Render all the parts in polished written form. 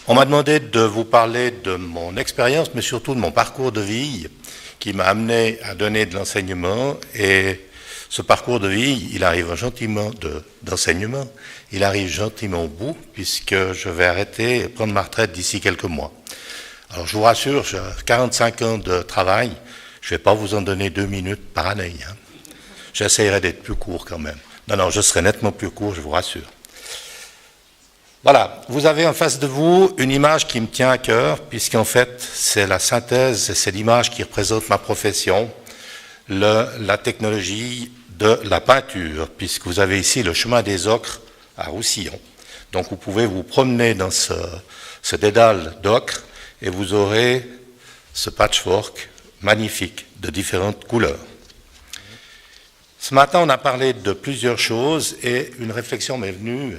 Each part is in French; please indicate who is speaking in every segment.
Speaker 1: On m'a demandé de vous parler de mon expérience, mais surtout de mon parcours de vie qui m'a amené à donner de l'enseignement. Et ce parcours de vie, il arrive gentiment d'enseignement, il arrive gentiment au bout, puisque je vais arrêter et prendre ma retraite d'ici quelques mois. Alors je vous rassure, j'ai 45 ans de travail, je ne vais pas vous en donner 2 minutes par année. J'essaierai d'être plus court quand même. Non, je serai nettement plus court, je vous rassure. Voilà, vous avez en face de vous une image qui me tient à cœur, puisqu'en fait, c'est la synthèse, c'est l'image qui représente ma profession, la technologie de la peinture, puisque vous avez ici le chemin des ocres à Roussillon. Donc vous pouvez vous promener dans ce dédale d'ocre et vous aurez ce patchwork magnifique de différentes couleurs. Ce matin, on a parlé de plusieurs choses et une réflexion m'est venue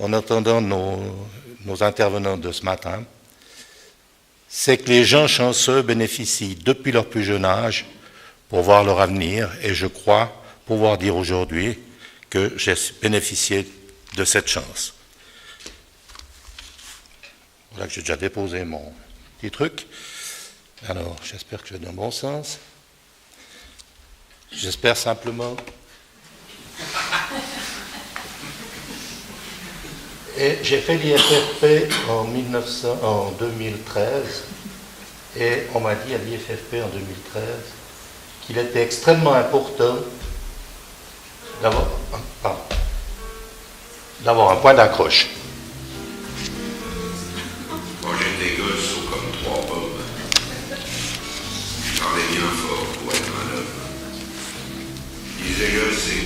Speaker 1: en entendant nos intervenants de ce matin, c'est que les gens chanceux bénéficient depuis leur plus jeune âge pour voir leur avenir, et je crois pouvoir dire aujourd'hui que j'ai bénéficié de cette chance. Voilà que j'ai déjà déposé mon petit truc. Alors, j'espère que je vais dans le bon sens. J'espère simplement... Et j'ai fait l'IFFP en 2013, et on m'a dit à l'IFFP en 2013 qu'il était extrêmement important d'avoir un point d'accroche.
Speaker 2: Quand j'étais gosse, sont comme 3 pommes. Je parlais bien fort pour être un homme. Je disais je sais.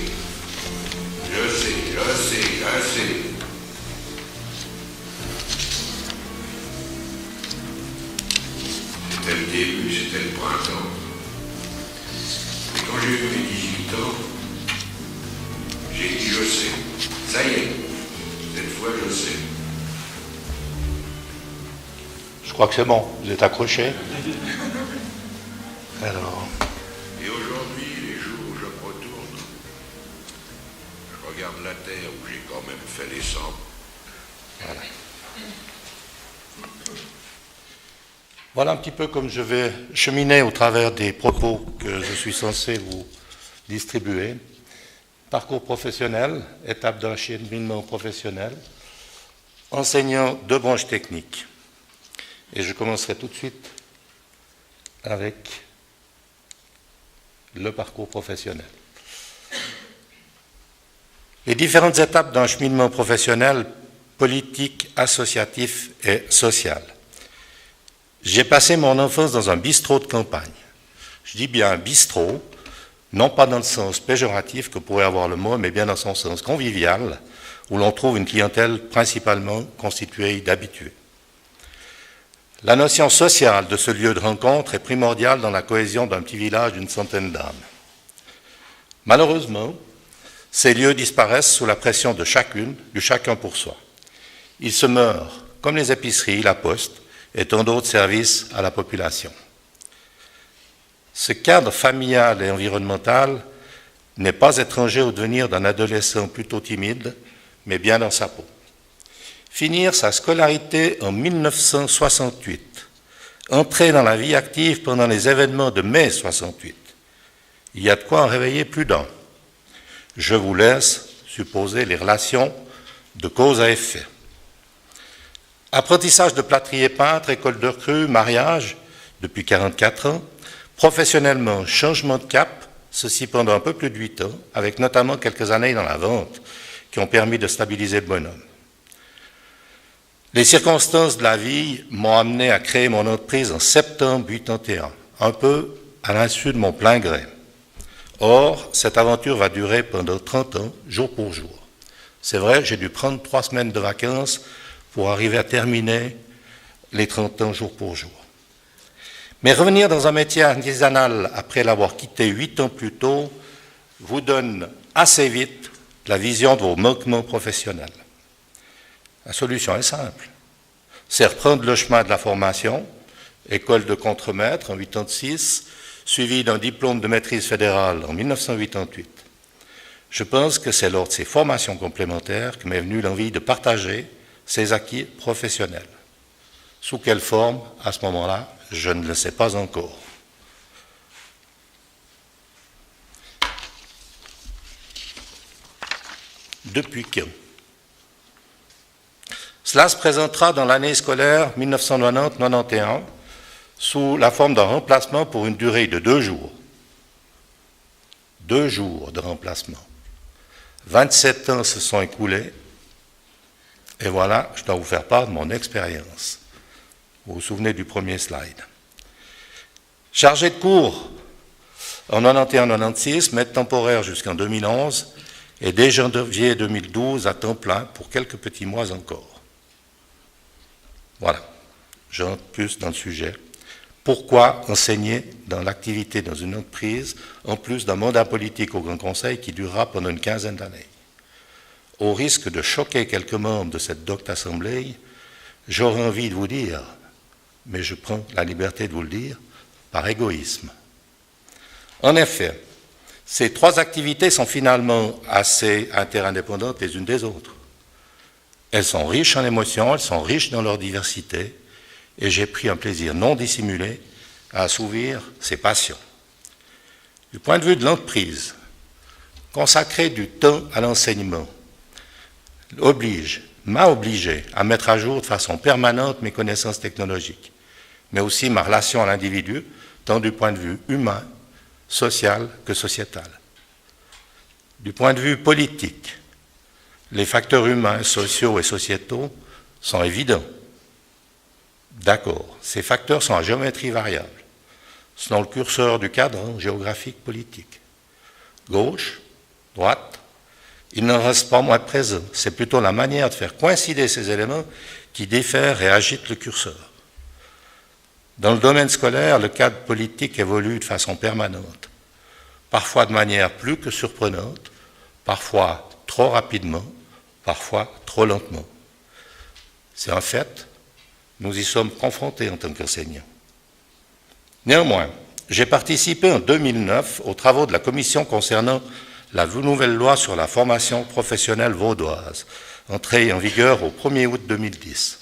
Speaker 2: C'était le début, c'était le printemps. Et quand j'ai eu mes 18 ans, j'ai dit je sais. Ça y est, cette fois je sais.
Speaker 1: Je crois que c'est bon, vous êtes accrochés. Alors.
Speaker 2: Et aujourd'hui, les jours où je me retourne, je regarde la terre où j'ai quand même fait les 100.
Speaker 1: Voilà. Voilà un petit peu comme je vais cheminer au travers des propos que je suis censé vous distribuer. Parcours professionnel, étape d'un cheminement professionnel, enseignant de branches techniques. Et je commencerai tout de suite avec le parcours professionnel. Les différentes étapes d'un cheminement professionnel, politique, associatif et social. J'ai passé mon enfance dans un bistrot de campagne. Je dis bien bistrot, non pas dans le sens péjoratif que pourrait avoir le mot, mais bien dans son sens convivial, où l'on trouve une clientèle principalement constituée d'habitués. La notion sociale de ce lieu de rencontre est primordiale dans la cohésion d'un petit village d'une centaine d'âmes. Malheureusement, ces lieux disparaissent sous la pression de chacun pour soi. Ils se meurent, comme les épiceries, la poste, et tant d'autres services à la population. Ce cadre familial et environnemental n'est pas étranger au devenir d'un adolescent plutôt timide, mais bien dans sa peau. Finir sa scolarité en 1968, entrer dans la vie active pendant les événements de mai 68, il y a de quoi en réveiller plus d'un. Je vous laisse supposer les relations de cause à effet. Apprentissage de plâtrier peintre, école de recrue, mariage, depuis 44 ans. Professionnellement, changement de cap, ceci pendant un peu plus de 8 ans, avec notamment quelques années dans la vente qui ont permis de stabiliser le bonhomme. Les circonstances de la vie m'ont amené à créer mon entreprise en septembre 81, un peu à l'insu de mon plein gré. Or, cette aventure va durer pendant 30 ans, jour pour jour. C'est vrai, j'ai dû prendre 3 semaines de vacances pour arriver à terminer les 30 ans jour pour jour. Mais revenir dans un métier artisanal après l'avoir quitté 8 ans plus tôt vous donne assez vite la vision de vos manquements professionnels. La solution est simple. C'est reprendre le chemin de la formation, école de contremaître en 86, suivi d'un diplôme de maîtrise fédérale en 1988. Je pense que c'est lors de ces formations complémentaires que m'est venue l'envie de partager ces acquis professionnels. Sous quelle forme, à ce moment-là, je ne le sais pas encore. Depuis quand? Cela se présentera dans l'année scolaire 1990-91 sous la forme d'un remplacement pour une durée de 2 jours. 2 jours de remplacement. 27 ans se sont écoulés, et voilà, je dois vous faire part de mon expérience. Vous vous souvenez du premier slide. Chargé de cours en 91-96, maître temporaire jusqu'en 2011, et dès janvier 2012 à temps plein pour quelques petits mois encore. Voilà, j'entre plus dans le sujet. Pourquoi enseigner dans l'activité dans une entreprise, en plus d'un mandat politique au Grand Conseil qui durera pendant une quinzaine d'années? Au risque de choquer quelques membres de cette docte assemblée, j'aurais envie de vous dire, mais je prends la liberté de vous le dire, par égoïsme. En effet, ces 3 activités sont finalement assez interindépendantes les unes des autres. Elles sont riches en émotions, elles sont riches dans leur diversité, et j'ai pris un plaisir non dissimulé à assouvir ces passions. Du point de vue de l'entreprise, consacrer du temps à l'enseignement m'a obligé à mettre à jour de façon permanente mes connaissances technologiques, mais aussi ma relation à l'individu, tant du point de vue humain, social que sociétal. Du point de vue politique, les facteurs humains, sociaux et sociétaux sont évidents. D'accord, ces facteurs sont à géométrie variable, selon le curseur du cadre géographique politique. Gauche, droite, il n'en reste pas moins présent. C'est plutôt la manière de faire coïncider ces éléments qui diffère et agite le curseur. Dans le domaine scolaire, le cadre politique évolue de façon permanente, parfois de manière plus que surprenante, parfois trop rapidement, parfois trop lentement. C'est un fait, nous y sommes confrontés en tant qu'enseignants. Néanmoins, j'ai participé en 2009 aux travaux de la commission concernant la nouvelle loi sur la formation professionnelle vaudoise, entrée en vigueur au 1er août 2010.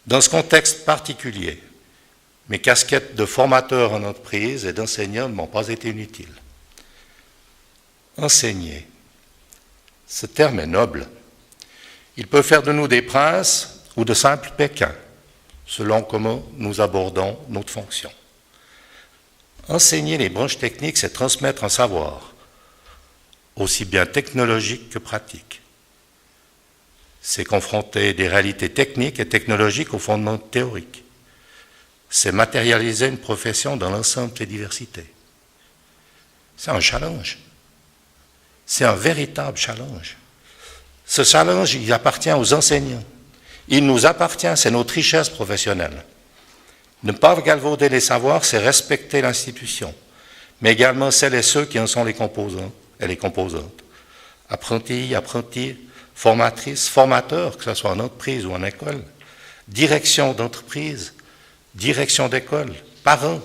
Speaker 1: Dans ce contexte particulier, mes casquettes de formateur en entreprise et d'enseignant ne m'ont pas été inutiles. Enseigner, ce terme est noble. Il peut faire de nous des princes ou de simples Pékins, selon comment nous abordons notre fonction. Enseigner les branches techniques, c'est transmettre un savoir, aussi bien technologique que pratique. C'est confronter des réalités techniques et technologiques aux fondements théoriques. C'est matérialiser une profession dans l'ensemble des diversités. C'est un challenge. C'est un véritable challenge. Ce challenge, il appartient aux enseignants. Il nous appartient, c'est notre richesse professionnelle. Ne pas galvauder les savoirs, c'est respecter l'institution, mais également celles et ceux qui en sont les composants et les composantes. Apprentis, formatrices, formateurs, que ce soit en entreprise ou en école, direction d'entreprise, direction d'école, parents,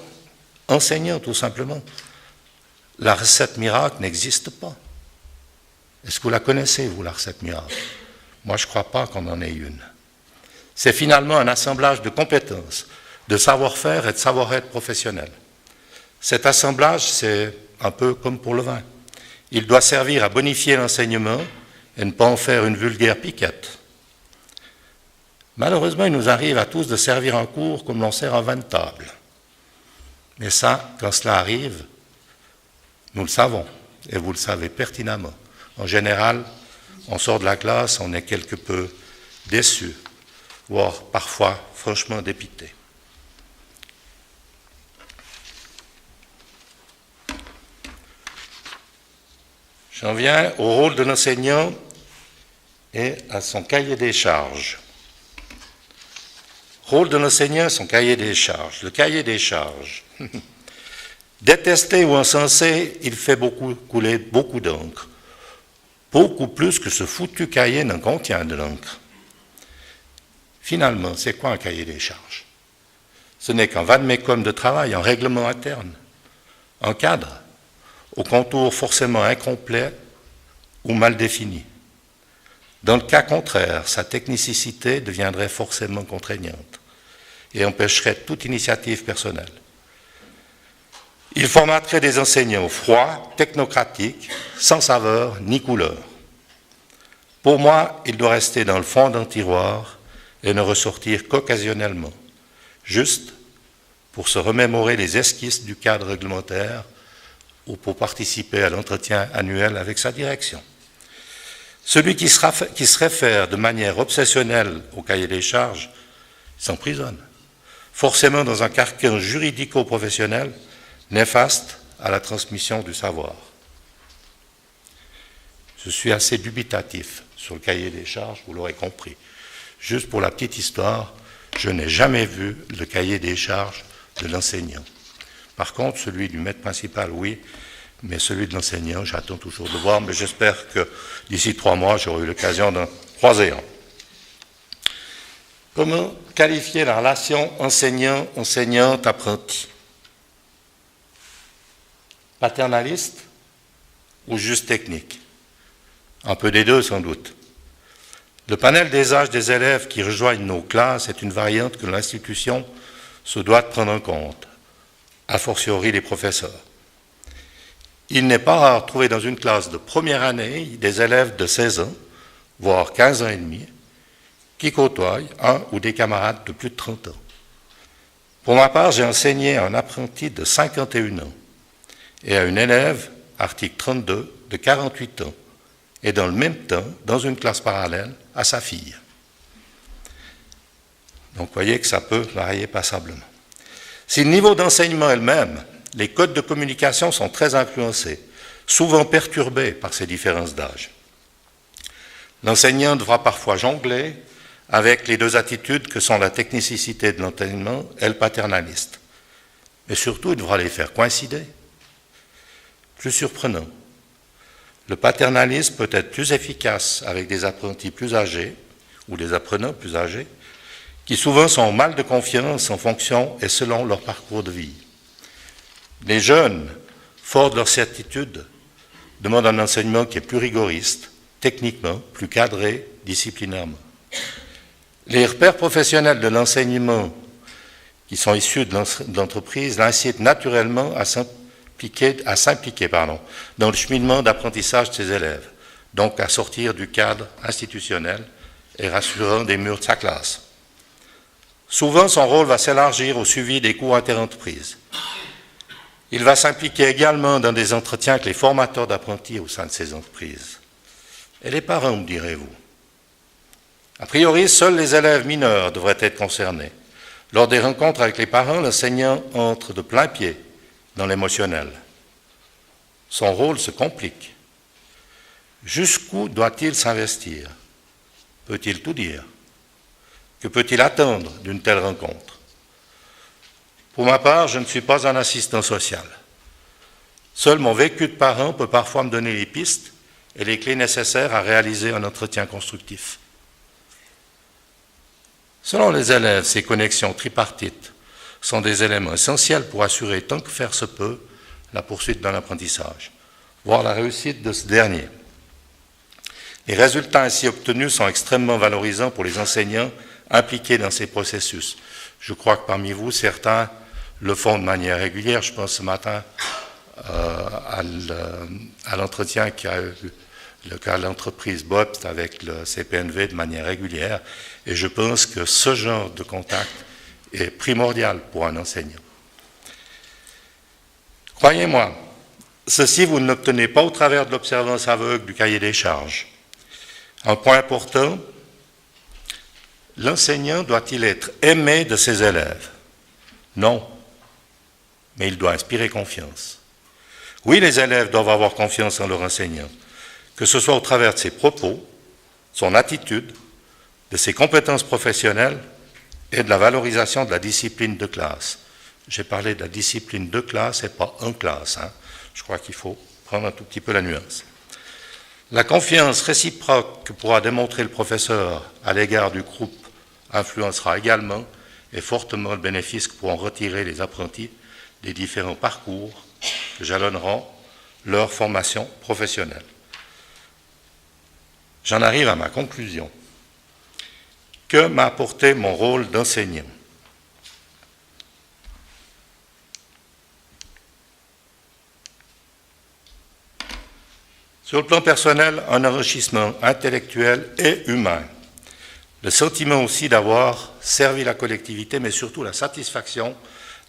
Speaker 1: enseignants tout simplement. La recette miracle n'existe pas. Est-ce que vous la connaissez, vous, la recette miracle? Moi, je ne crois pas qu'on en ait une. C'est finalement un assemblage de compétences, de savoir-faire et de savoir-être professionnel. Cet assemblage, c'est un peu comme pour le vin. Il doit servir à bonifier l'enseignement et ne pas en faire une vulgaire piquette. Malheureusement, il nous arrive à tous de servir un cours comme l'on sert un vin de table. Mais ça, quand cela arrive, nous le savons, et vous le savez pertinemment. En général, on sort de la classe, on est quelque peu déçu, voire parfois franchement dépité. J'en viens au rôle de l'enseignant et à son cahier des charges. Rôle de l'enseignant, son cahier des charges. Le cahier des charges. Détesté ou encensé, il fait couler beaucoup d'encre. Beaucoup plus que ce foutu cahier n'en contient de l'encre. Finalement, c'est quoi un cahier des charges? Ce n'est qu'un vade-mecum de travail, un règlement interne, un cadre, au contour forcément incomplet ou mal défini. Dans le cas contraire, sa technicité deviendrait forcément contraignante. et empêcherait toute initiative personnelle. Il formaterait des enseignants froids, technocratiques, sans saveur ni couleur. Pour moi, il doit rester dans le fond d'un tiroir et ne ressortir qu'occasionnellement, juste pour se remémorer les esquisses du cadre réglementaire ou pour participer à l'entretien annuel avec sa direction. Celui qui se réfère de manière obsessionnelle au cahier des charges s'emprisonne, forcément dans un carcan juridico-professionnel néfaste à la transmission du savoir. Je suis assez dubitatif sur le cahier des charges, vous l'aurez compris. Juste pour la petite histoire, je n'ai jamais vu le cahier des charges de l'enseignant. Par contre, celui du maître principal, oui, mais celui de l'enseignant, j'attends toujours de voir, mais j'espère que d'ici 3 mois, j'aurai eu l'occasion d'en croiser un. Comment qualifier la relation enseignant-apprenti? Paternaliste ou juste technique? Un peu des deux, sans doute. Le panel des âges des élèves qui rejoignent nos classes est une variante que l'institution se doit de prendre en compte, a fortiori les professeurs. Il n'est pas rare de trouver dans une classe de première année des élèves de 16 ans, voire 15 ans et demi, qui côtoient un ou des camarades de plus de 30 ans. Pour ma part, j'ai enseigné à un apprenti de 51 ans et à une élève, article 32, de 48 ans, et dans le même temps, dans une classe parallèle, à sa fille. Donc vous voyez que ça peut varier passablement. Si le niveau d'enseignement est le même, les codes de communication sont très influencés, souvent perturbés par ces différences d'âge. L'enseignant devra parfois jongler avec les deux attitudes que sont la technicité de l'enseignement et le paternaliste. Mais surtout, il devra les faire coïncider. Plus surprenant, le paternalisme peut être plus efficace avec des apprentis plus âgés ou des apprenants plus âgés qui souvent sont en mal de confiance en fonction et selon leur parcours de vie. Les jeunes, forts de leur certitude, demandent un enseignement qui est plus rigoriste, techniquement, plus cadré, disciplinairement. Les repères professionnels de l'enseignement qui sont issus de l'entreprise l'incitent naturellement à s'impliquer dans le cheminement d'apprentissage de ses élèves, donc à sortir du cadre institutionnel et rassurant des murs de sa classe. Souvent, son rôle va s'élargir au suivi des cours interentreprises. Il va s'impliquer également dans des entretiens avec les formateurs d'apprentis au sein de ces entreprises. Et les parents, me direz-vous? A priori, seuls les élèves mineurs devraient être concernés. Lors des rencontres avec les parents, l'enseignant entre de plein pied dans l'émotionnel. Son rôle se complique. Jusqu'où doit-il s'investir? Peut-il tout dire? Que peut-il attendre d'une telle rencontre? Pour ma part, je ne suis pas un assistant social. Seul mon vécu de parent peut parfois me donner les pistes et les clés nécessaires à réaliser un entretien constructif. Selon les élèves, ces connexions tripartites sont des éléments essentiels pour assurer, tant que faire se peut, la poursuite d'un apprentissage, voire la réussite de ce dernier. Les résultats ainsi obtenus sont extrêmement valorisants pour les enseignants impliqués dans ces processus. Je crois que parmi vous, certains le font de manière régulière. Je pense ce matin à l'entretien qui a eu le cas de l'entreprise BOPT avec le CPNV de manière régulière. Et je pense que ce genre de contact est primordial pour un enseignant. Croyez-moi, ceci vous ne l'obtenez pas au travers de l'observance aveugle du cahier des charges. Un point important, l'enseignant doit-il être aimé de ses élèves? Non, mais il doit inspirer confiance. Oui, les élèves doivent avoir confiance en leur enseignant, que ce soit au travers de ses propos, son attitude, de ses compétences professionnelles et de la valorisation de la discipline de classe. J'ai parlé de la discipline de classe et pas en classe. Je crois qu'il faut prendre un tout petit peu la nuance. La confiance réciproque que pourra démontrer le professeur à l'égard du groupe influencera également et fortement le bénéfice que pourront retirer les apprentis des différents parcours que jalonneront leur formation professionnelle. J'en arrive à ma conclusion. Que m'a apporté mon rôle d'enseignant? Sur le plan personnel, un enrichissement intellectuel et humain. Le sentiment aussi d'avoir servi la collectivité, mais surtout la satisfaction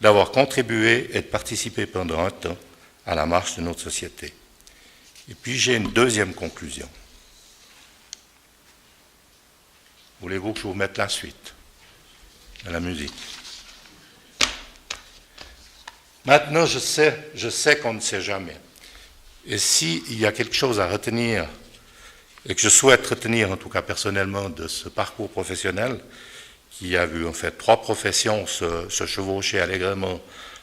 Speaker 1: d'avoir contribué et de participer pendant un temps à la marche de notre société. Et puis j'ai une deuxième conclusion. Voulez-vous que je vous mette la suite de la musique? Maintenant, je sais qu'on ne sait jamais. Et s'il y a quelque chose à retenir, et que je souhaite retenir, en tout cas personnellement, de ce parcours professionnel, qui a vu en fait 3 professions se chevaucher allègrement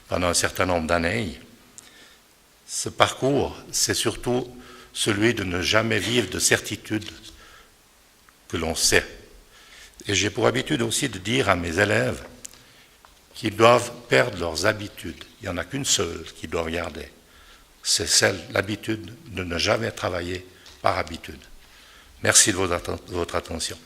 Speaker 1: pendant un certain nombre d'années, ce parcours, c'est surtout celui de ne jamais vivre de certitude que l'on sait. Et j'ai pour habitude aussi de dire à mes élèves qu'ils doivent perdre leurs habitudes. Il n'y en a qu'une seule qu'ils doivent garder. C'est l'habitude de ne jamais travailler par habitude. Merci de votre attention.